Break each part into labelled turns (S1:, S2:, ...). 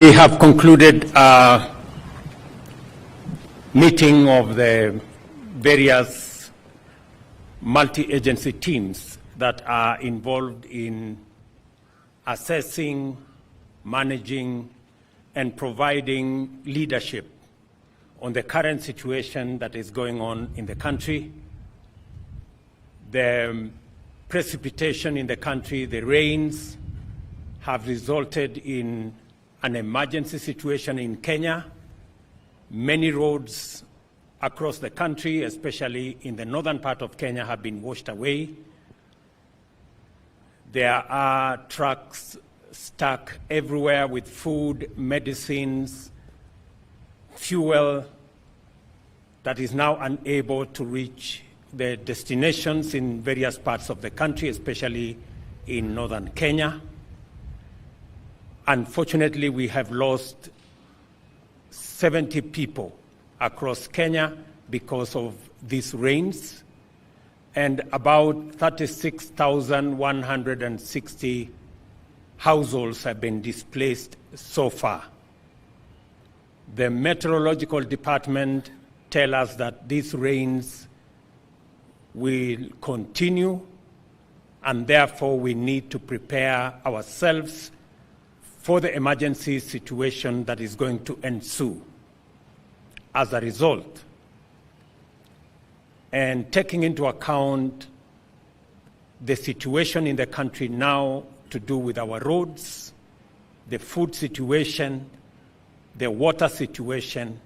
S1: We have concluded a meeting of the various multi-agency teams that are involved in assessing, managing, and providing leadership on the current situation that is going on in the country. The precipitation in the country, the rains, have resulted in an emergency situation in Kenya. Many roads across the country, especially in the northern part of Kenya, have been washed away. There are trucks stuck everywhere with food, medicines, fuel that is now unable to reach the destinations in various parts of the country, especially in northern Kenya. Unfortunately, we have lost 70 people across Kenya because of these rains, and about 36,160 households have been displaced so far. The meteorological department tell us that these rains will continue, and therefore we need to prepare ourselves for the emergency situation that is going to ensue as a result. And taking into account the situation in the country now to do with our roads, the food situation, the water situation,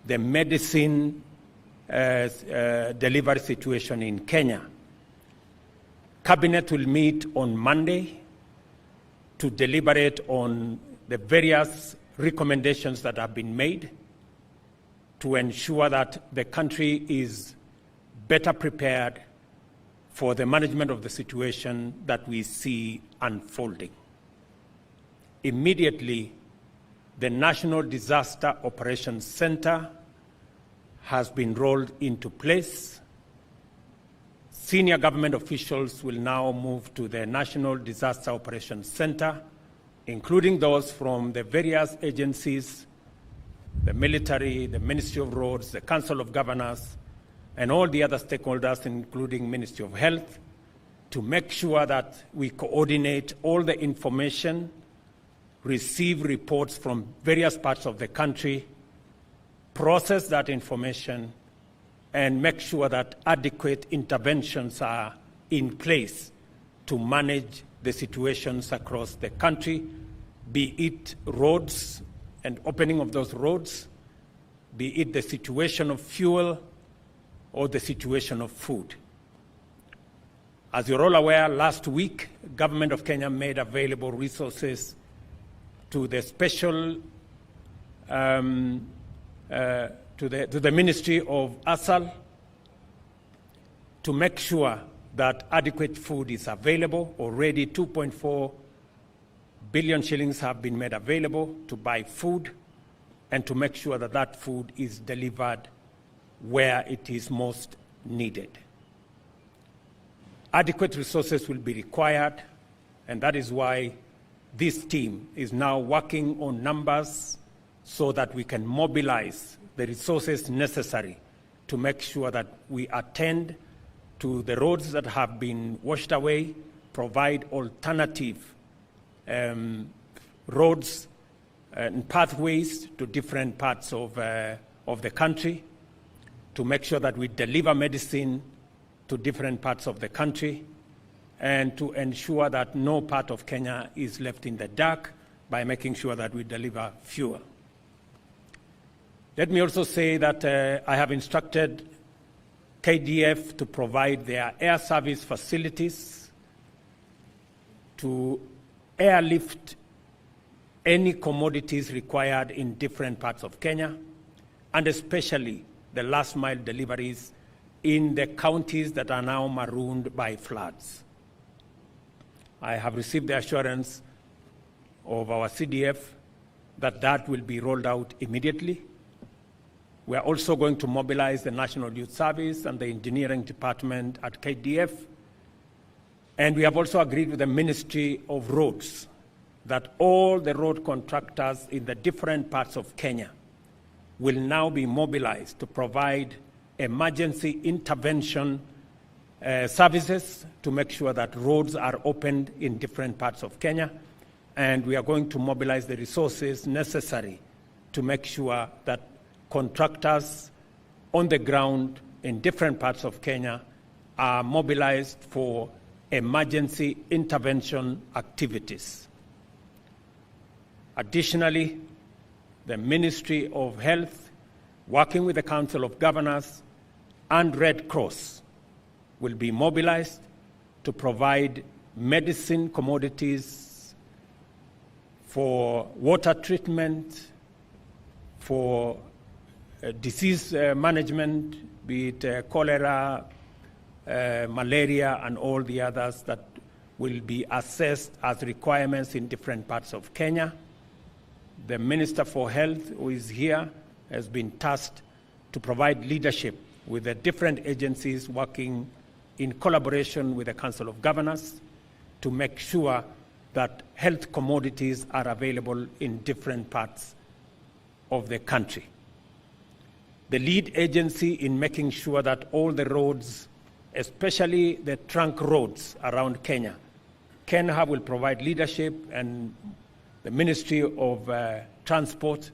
S1: the medicine delivery situation in Kenya, Cabinet will meet on Monday to deliberate on the various recommendations that have been made to ensure that the country is better prepared for the management of the situation that we see unfolding. Immediately, the National Disaster Operations Center has been rolled into place. Senior government officials will now move to the National Disaster Operations Center, including those from the various agencies, the military, the Ministry of Roads, the Council of Governors, and all the other stakeholders, including Ministry of Health, to make sure that we coordinate all the information, receive reports from various parts of the country, process that information, and make sure that adequate interventions are in place to manage the situations across the country, be it roads and opening of those roads, be it the situation of fuel or the situation of food. As you're all aware, last week, Government of Kenya made available resources to the special to the Ministry of ASAL to make sure that adequate food is available. Already 2.4 billion shillings have been made available to buy food and to make sure that that food is delivered where it is most needed. Adequate resources will be required, and that is why this team is now working on numbers so that we can mobilize the resources necessary to make sure that we attend to the roads that have been washed away, provide alternative roads and pathways to different parts of the country, to make sure that we deliver medicine to different parts of the country, and to ensure that no part of Kenya is left in the dark by making sure that we deliver fuel. Let me also say that I have instructed KDF to provide their air service facilities to airlift any commodities required in different parts of Kenya, and especially the last mile deliveries in the counties that are now marooned by floods. I have received the assurance of our CDF that that will be rolled out immediately. We are also going to mobilize the National Youth Service and the engineering department at KDF. And we have also agreed with the Ministry of Roads that all the road contractors in the different parts of Kenya will now be mobilized to provide emergency intervention services to make sure that roads are opened in different parts of Kenya. And we are going to mobilize the resources necessary to make sure that contractors on the ground in different parts of Kenya are mobilized for emergency intervention activities. Additionally, the Ministry of Health, working with the Council of Governors and Red Cross, will be mobilized to provide medicine commodities for water treatment, for disease management, be it cholera, malaria, and all the others that will be assessed as requirements in different parts of Kenya. The Minister for Health, who is here, has been tasked to provide leadership with the different agencies working in collaboration with the Council of Governors to make sure that health commodities are available in different parts of the country. The lead agency in making sure that all the roads, especially the trunk roads around Kenya, Kenya will provide leadership, and the Ministry of Transport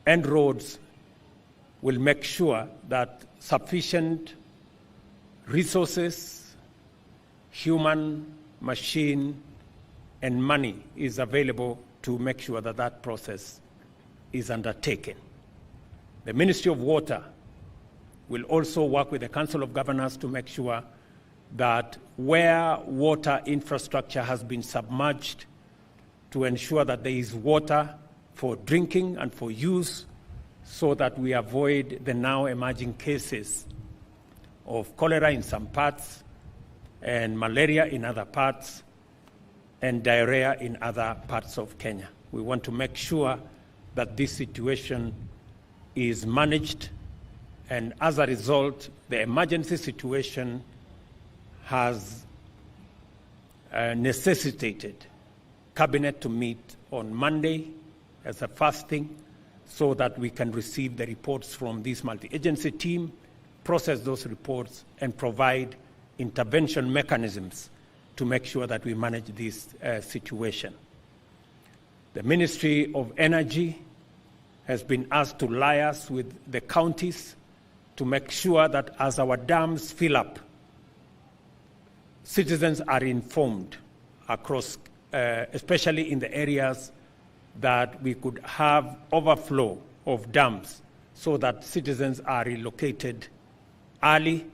S1: and Roads will make sure that sufficient resources, human, machine, and money is available to make sure that that process is undertaken. The Ministry of Water will also work with the Council of Governors to make sure that where water infrastructure has been submerged, to ensure that there is water for drinking and for use, so that we avoid the now emerging cases of cholera in some parts, and malaria in other parts, and diarrhea in other parts of Kenya. We want to make sure that this situation is managed, and as a result, the emergency situation has necessitated Cabinet to meet on Monday as a first thing, so that we can receive the reports from this multi-agency team, process those reports, and provide intervention mechanisms to make sure that we manage this situation. The Ministry of Energy has been asked to liaise with the counties to make sure that as our dams fill up, citizens are informed across, especially in the areas that we could have overflow of dams, so that citizens are relocated early.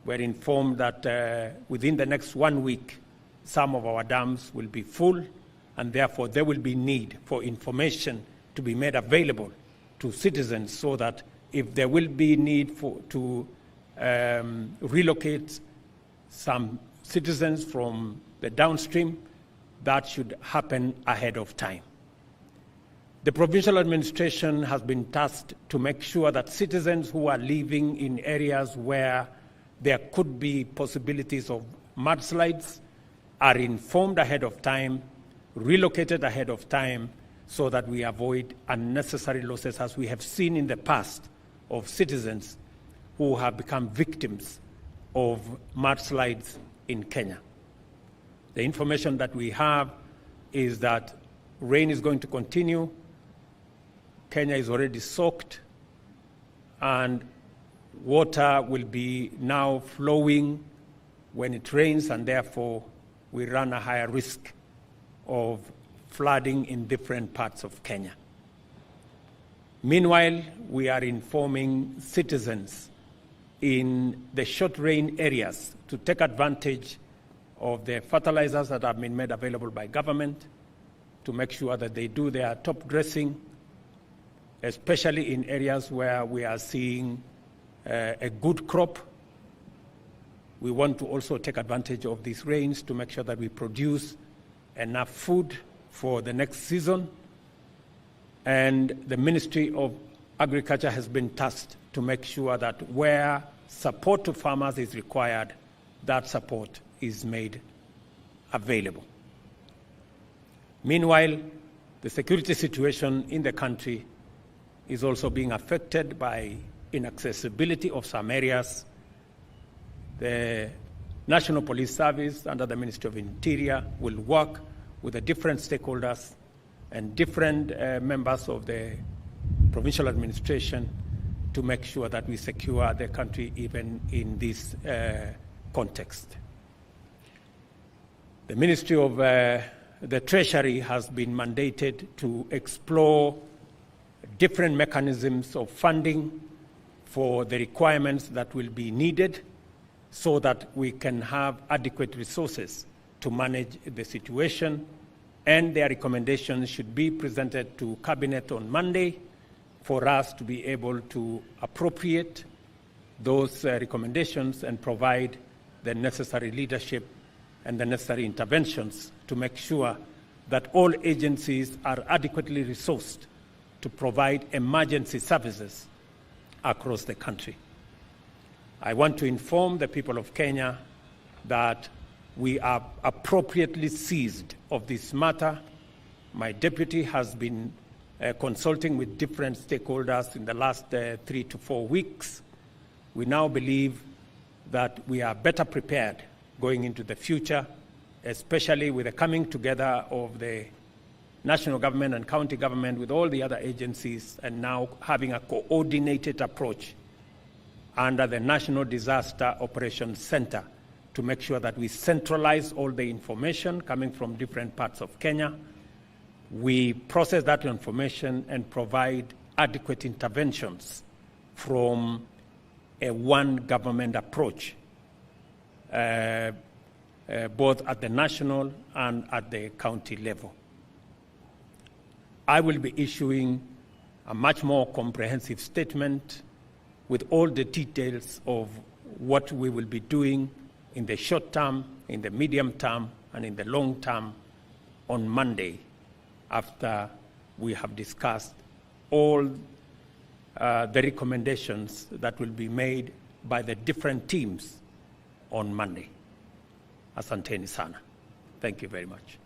S1: We're informed that within the next 1 week, some of our dams will be full, and therefore there will be need for information to be made available to citizens, so that if there will be need to relocate some citizens from the downstream, that should happen ahead of time. The provincial administration has been tasked to make sure that citizens who are living in areas where there could be possibilities of mudslides are informed ahead of time, relocated ahead of time, so that we avoid unnecessary losses, as we have seen in the past, of citizens who have become victims of mudslides in Kenya. The information that we have is that rain is going to continue. Kenya is already soaked, and water will be now flowing when it rains, and therefore we run a higher risk of flooding in different parts of Kenya. Meanwhile, we are informing citizens in the short rain areas to take advantage of the fertilizers that have been made available by government, to make sure that they do their top dressing, especially in areas where we are seeing a good crop. We want to also take advantage of these rains to make sure that we produce enough food for the next season. And the Ministry of Agriculture has been tasked to make sure that where support to farmers is required, that support is made available. Meanwhile, the security situation in the country is also being affected by inaccessibility of some areas. The National Police Service under the Ministry of Interior will work with the different stakeholders and different members of the provincial administration to make sure that we secure the country even in this context. The Ministry of the Treasury has been mandated to explore different mechanisms of funding for the requirements that will be needed so that we can have adequate resources to manage the situation, and their recommendations should be presented to Cabinet on Monday for us to be able to appropriate those recommendations and provide the necessary leadership and the necessary interventions to make sure that all agencies are adequately resourced to provide emergency services across the country. I want to inform the people of Kenya that we are appropriately seized of this matter. My deputy has been consulting with different stakeholders in the last 3 to 4 weeks. We now believe that we are better prepared going into the future, especially with the coming together of the national government and county government with all the other agencies, and now having a coordinated approach under the National Disaster Operations Center to make sure that we centralize all the information coming from different parts of Kenya. We process that information and provide adequate interventions from a one government approach, both at the national and at the county level. I will be issuing a much more comprehensive statement with all the details of what we will be doing in the short term, in the medium term, and in the long term on Monday, after we have discussed all the recommendations that will be made by the different teams on Monday. Asanteni sana. Thank you very much.